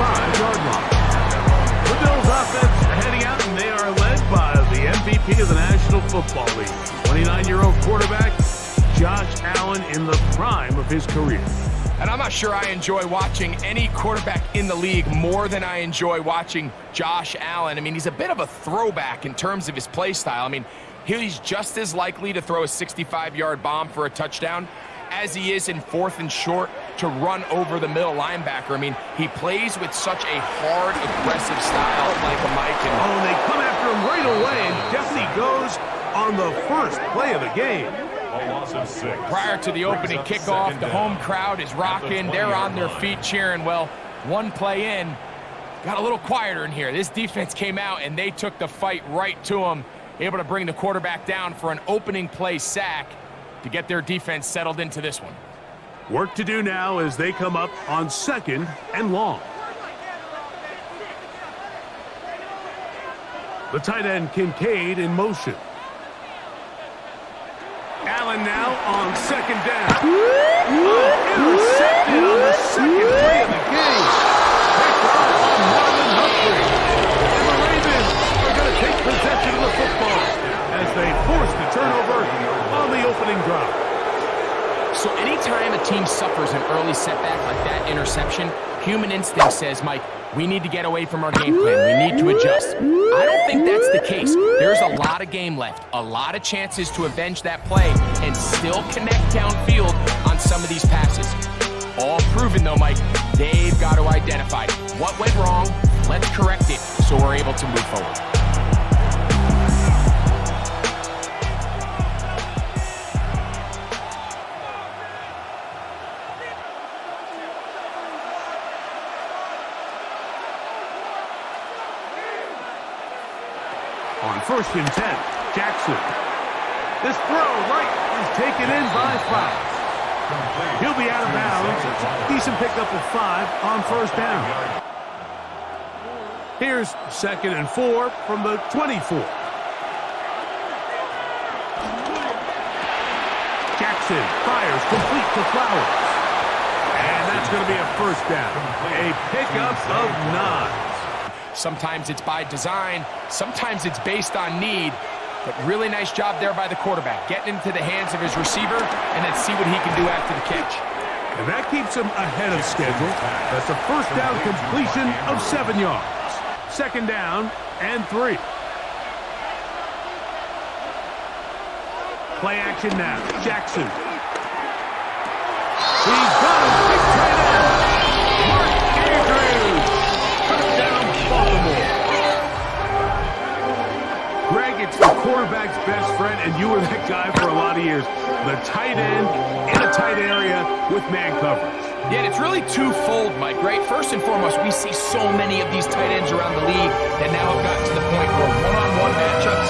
5-yard line. The Bills offense heading out, and they are led by the MVP of the National Football League, 29-year-old quarterback Josh Allen, in the prime of his career. And I'm not sure I enjoy watching any quarterback in the league more than I enjoy watching Josh Allen. I mean, he's a bit of a throwback in terms of his play style. I mean, he's just as likely to throw a 65-yard bomb for a touchdown as he is in 4th and short to run over the middle linebacker. I mean, he plays with such a hard, aggressive style like a Mike. And they come after him right away, and definitely goes on the first play of the game. Prior to the opening kickoff, the home crowd is rocking. They're on their feet cheering. Well, one play in, got a little quieter in here. This defense came out, and they took the fight right to him, able to bring the quarterback down for an opening play sack to get their defense settled into this one. Work to do now as they come up on 2nd and long. The tight end Kincaid in motion. Allen now on 2nd down. Intercepted on the 2nd play of the game. Picked off Marlon Humphrey. And the Ravens are going to take possession of the football as they force the turnover on the opening drive. So anytime a team suffers an early setback like that interception, human instinct says, Mike, we need to get away from our game plan. We need to adjust. I don't think that's the case. There's a lot of game left, a lot of chances to avenge that play and still connect downfield on some of these passes. All proven, though, Mike, they've got to identify what went wrong, let's correct it so we're able to move forward. On 1st and 10, Jackson. This throw right is taken in by Flowers. He'll be out of bounds. Decent pickup of 5 on 1st down. Here's 2nd and 4 from the 24. Jackson fires complete to Flowers. And that's going to be a 1st down. A pickup of 9. Sometimes it's by design, sometimes it's based on need, but really nice job there by the quarterback, getting into the hands of his receiver, and then see what he can do after the catch. And that keeps him ahead of schedule. That's a 1st down completion of 7 yards. 2nd down and 3. Play action now. Jackson. He's got him. Big tight end. Mark Andrews. Touchdown, Baltimore. Greg, it's the quarterback's best friend, and you were that guy for a lot of years. The tight end in a tight area with man coverage. Yeah, and it's really twofold, Mike, right? First and foremost, we see so many of these tight ends around the league that now have gotten to the point where one-on-one matchups,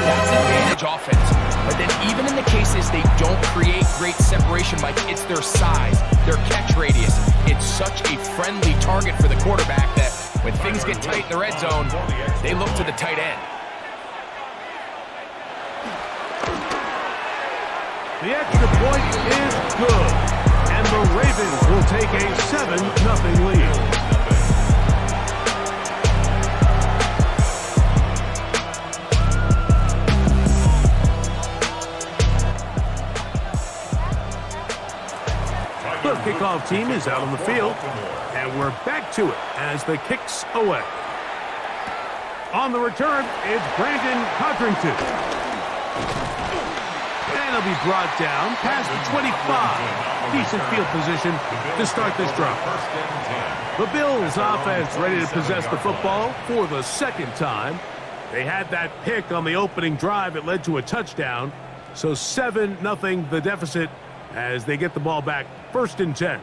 that's advantage offense. But then even in the cases they don't create great separation, Mike, it's their size, their catch radius. It's such a friendly target for the quarterback that when things get tight in the red zone, they look to the tight end. The extra point is good, and the Ravens will take a 7-0 lead. The kickoff team is out on the field, and we're back to it as the kick's away. On the return, it's Brandon Codrington. And he'll be brought down past the 25. Decent field position to start this drive. The Bills offense ready to possess the football for the 2nd time. They had that pick on the opening drive. It led to a touchdown. So 7-0 the deficit as they get the ball back. 1st and 10.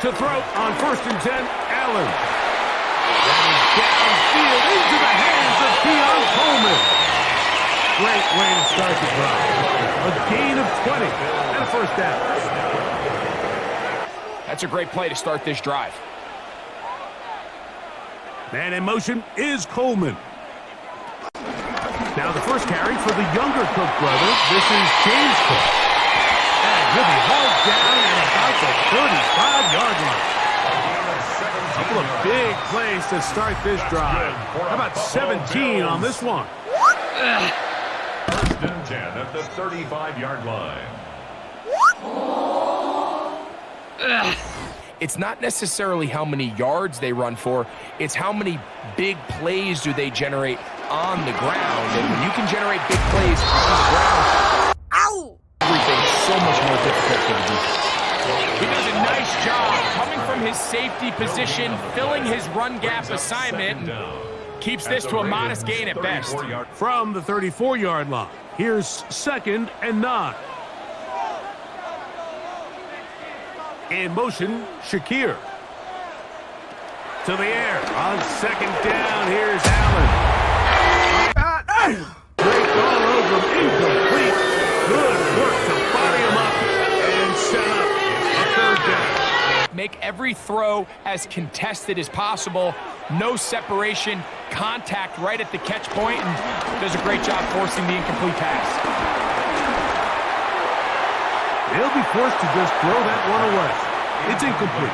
To throw on 1st and 10, Allen. Downfield into the hands of Keon Coleman. Great way to start the drive. A gain of 20 and a 1st down. That's a great play to start this drive. Man in motion is Coleman. Now the first carry for the younger Cook brothers. This is James Cook. And the 35-yard line. A couple of big plays to start this drive. How about 17 on this one? First and 10 at the 35-yard line. It's not necessarily how many yards they run for, it's how many big plays do they generate on the ground. And when you can generate big plays on the ground, everything's so much more difficult for the defense. He does a nice job coming from his safety position, filling his run gap assignment, and keeps this to a modest gain at best. From the 34-yard line, here's 2nd and 9. In motion, Shakir. To the air. On 2nd down, here's Allen. Great ball over, incomplete. Good work to body him up and set up a 3rd down. Make every throw as contested as possible. No separation, contact right at the catch point, and does a great job forcing the incomplete pass. He'll be forced to just throw that one away. It's incomplete.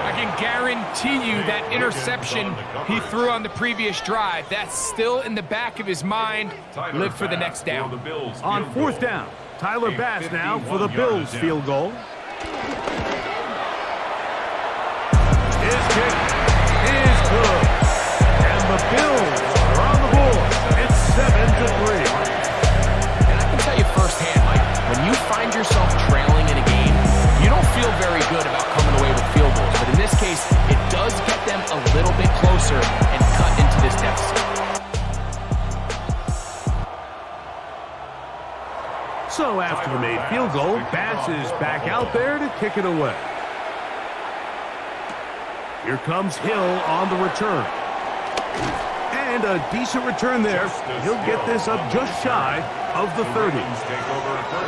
I can guarantee you that interception he threw on the previous drive, that's still in the back of his mind. Live for the next down. On 4th down, Tyler Bass now for the Bills field goal. His kick is good. And the Bills are on the board. It's 7-3. And I can tell you firsthand, Mike, when you find yourself trailing in a game, you don't feel very good about coming away with field goals. But in this case, it does get them a little bit closer and cut into this deficit. So after the made field goal, Bass is back out there to kick it away. Here comes Hill on the return. And a decent return there. He'll get this up just shy of the 30.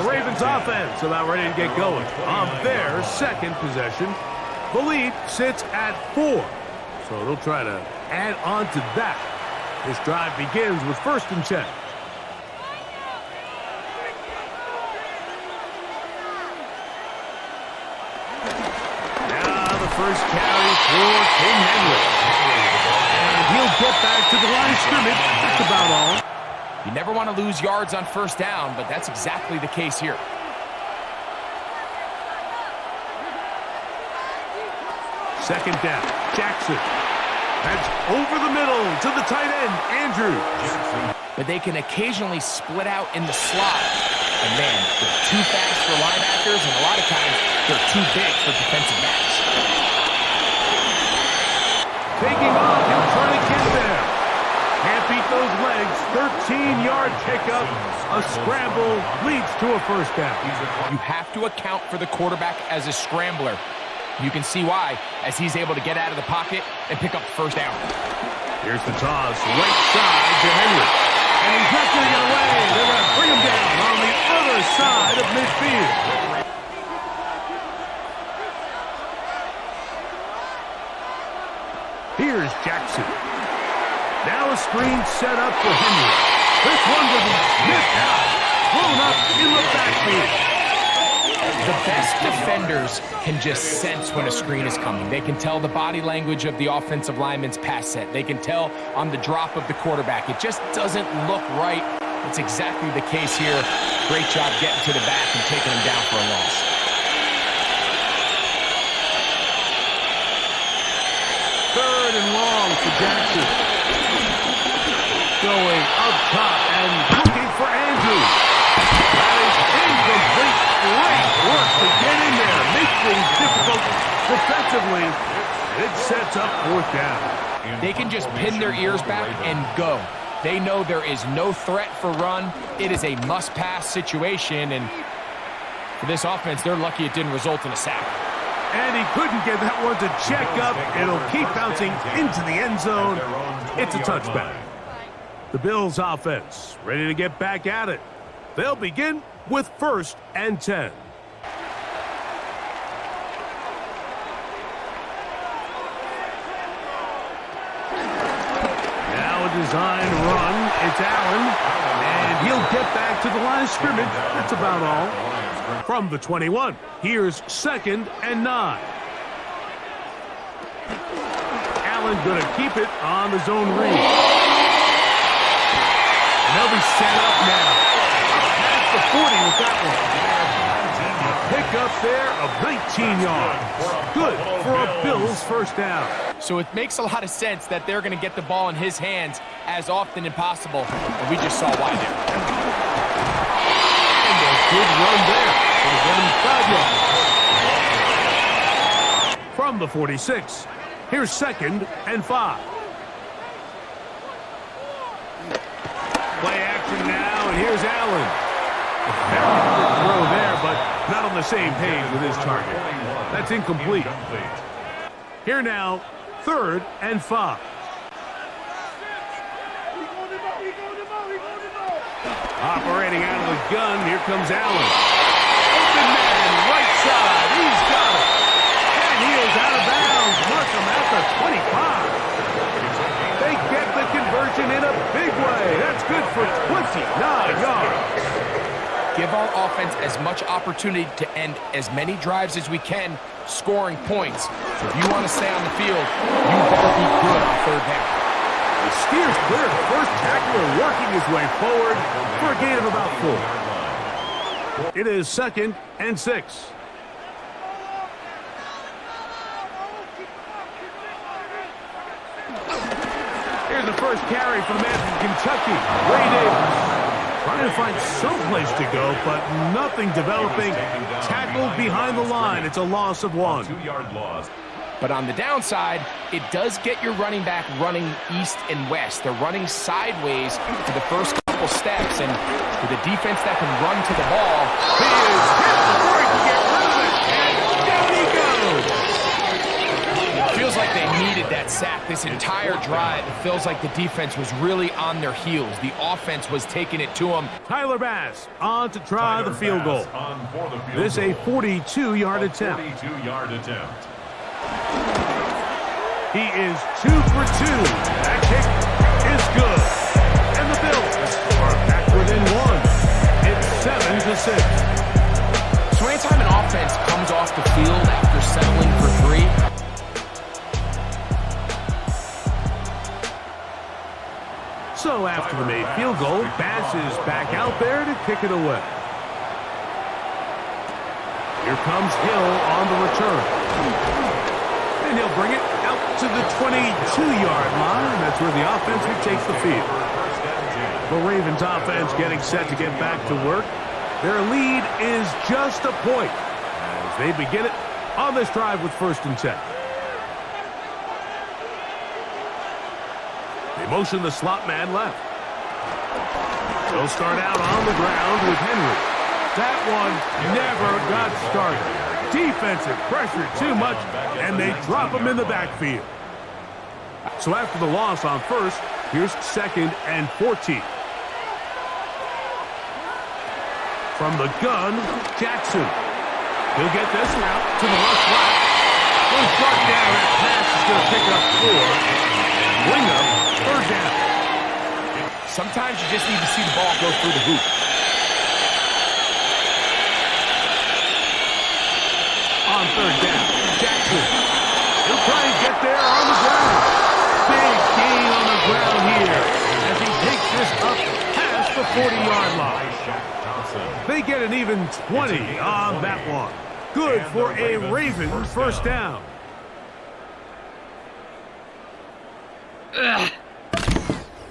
The Ravens offense about ready to get going on their 2nd possession. The lead sits at 4. So they'll try to add on to that. This drive begins with 1st and 10. Now the first carry for King Henry. And he'll get back to the line of scrimmage. That's about all. You never want to lose yards on 1st down, but that's exactly the case here. Second down, Jackson. That's over the middle to the tight end, Andrews. But they can occasionally split out in the slot. And man, they're too fast for linebackers, and a lot of times they're too big for defensive backs. Taking off, he'll try to get there. Can't beat those legs. 13-yard pickup. A scramble leads to a 1st down. You have to account for the quarterback as a scrambler. You can see why, as he's able to get out of the pocket and pick up 1st down. Here's the toss, right side to Henry. And he's not going to get away. They're going to bring him down on the other side of midfield. Here's Jackson. Now a screen set up for Henry. This one will be sniffed out. Thrown up in the backfield. The best defenders can just sense when a screen is coming. They can tell the body language of the offensive lineman's pass set. They can tell on the drop of the quarterback. It just doesn't look right. It's exactly the case here. Great job getting to the back and taking him down for a loss. Third and long for Jackson. Going up top and looking for Andrews. That is incomplete. Great work to get in there. Make things difficult defensively. It sets up 4th down. They can just pin their ears back and go. They know there is no threat for run. It is a must-pass situation, and for this offense, they're lucky it didn't result in a sack. And he couldn't get that one to check up. It'll keep bouncing into the end zone. It's a touchback. The Bills offense ready to get back at it. They'll begin with 1st and 10. Now a design run. It's Allen. And he'll get back to the line of scrimmage. That's about all. From the 21, here's 2nd and 9. Allen going to keep it on the zone read. And they'll be set up now. Past the 40 with that one. Pick up there of 19 yards. Good for a Bills first down. So it makes a lot of sense that they're going to get the ball in his hands as often as possible. And we just saw why there. And a good run there. It'll get him 5 yards. From the 46, here's 2nd and 5. Play action now, and here's Allen. Very good throw there, but not on the same page with his target. That's incomplete. Here now, 3rd and 5. Operating out of the gun, here comes Allen. Open man, right side, he's got it. And he is out of bounds. Mark him at the 25. They get the conversion in a big way. That's good for 29 yards. Give our offense as much opportunity to end as many drives as we can, scoring points. So if you want to stay on the field, you better be good on 3rd down. He steers clear of the first tackler, working his way forward for a gain of about 4. It is 2nd and 6. Here's the first carry for the man from Kentucky, Ray Davis. Trying to find some place to go, but nothing developing. Tackled behind the line. It's a loss of 1. 2-yard loss. But on the downside, it does get your running back running east and west. They're running sideways for the first couple steps, and with a defense that can run to the ball, he is hit before he can get rid of it, and down he goes. it feels like they needed that sack this entire drive. It feels like the defense was really on their heels. The offense was taking it to them. Tyler Bass on to try the field goal. This a 42-yard attempt. 42-yard attempt. He is 2 for 2. That kick is good. And the Bills are back within 1. It's 7-6. So anytime an offense comes off the field after settling for 3, so after the made field goal, Bass is back out there to kick it away. Here comes Hill on the return. And he'll bring it out to the 22-yard line. That's where the offense will take the field. The Ravens offense getting set to get back to work. Their lead is just a point as they begin it on this drive with 1st and 10. They motion the slot man left. They'll start out on the ground with Henry. That one never got started. Defensive pressure too much, and they drop him in the backfield. So after the loss on 1st, here's 2nd and 14. From the gun, Jackson. He'll get this route to the left flat. Goes brought down. That pass is going to pick up 4. Bring up 3rd down. sometimes you just need to see the ball go through the hoop. On 3rd down, Jackson. He'll try and get there on the ground. Big gain on the ground here as he takes this up past the 40-yard line. They get an even 20 on that one. Good for a Ravens first down.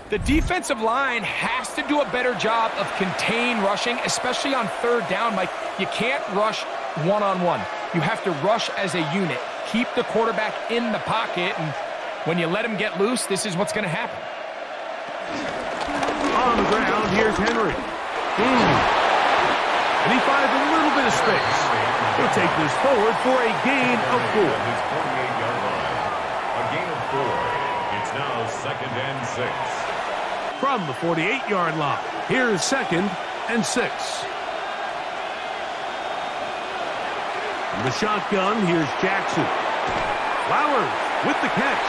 The defensive line has to do a better job of contain rushing, especially on 3rd down. Like, you can't rush one-on-one. You have to rush as a unit. Keep the quarterback in the pocket, and when you let him get loose, this is what's going to happen. On the ground, here's Henry. And he finds a little bit of space. He'll take this forward for a gain of 4. His 48-yard line. A gain of 4. It's now 2nd and 6. From the 48-yard line, here's 2nd and 6. From the shotgun, here's Jackson. Flowers with the catch.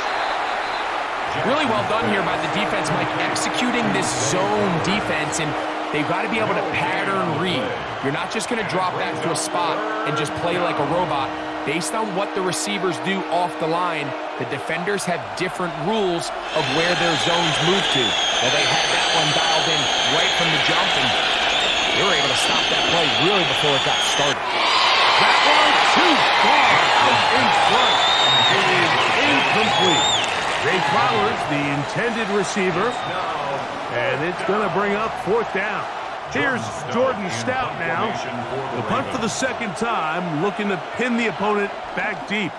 Really well done here by the defense, Mike, executing this zone defense and they've got to be able to pattern read. You're not just going to drop back to a spot and just play like a robot. Based on what the receivers do off the line, the defenders have different rules of where their zones move to. Well, they had that one dialed in right from the jump, and they were able to stop that play really before it got started. That one too far out in front. It is incomplete. Jay Flowers, the intended receiver, and it's going to bring up 4th down. Here's Jordan Stout now. The punt for the second time, looking to pin the opponent back deep.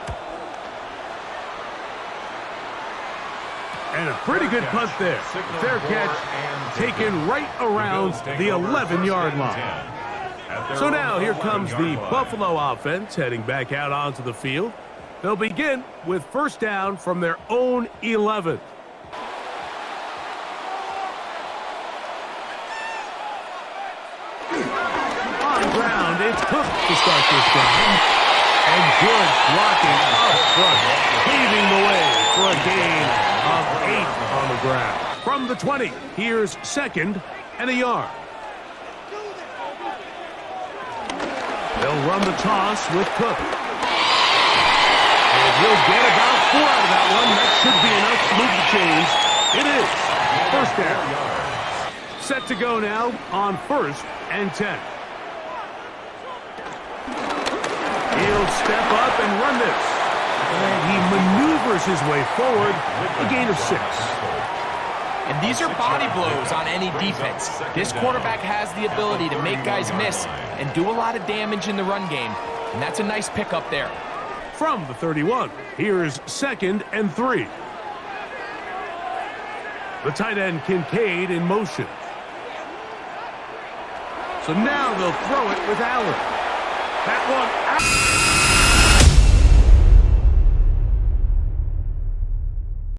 And a pretty good punt there. Fair catch taken right around the 11-yard line. So now here comes the Buffalo offense heading back out onto the field. They'll begin with 1st down from their own 11. Ground, it's Cook to start this drive. And good blocking up front, paving the way for a gain of 8 on the ground. From the 20, here's 2nd and a yard. They'll run the toss with Cook. And he'll get about 4 out of that one. That should be enough to move the chains. It is 1st down. Set to go now on 1st and 10. He'll step up and run this. And he maneuvers his way forward, a gain of 6. And these are body blows on any defense. This quarterback has the ability to make guys miss and do a lot of damage in the run game. And that's a nice pickup there. From the 31, here's 2nd and 3. The tight end Kincaid in motion. So now they'll throw it with Allen. That one out.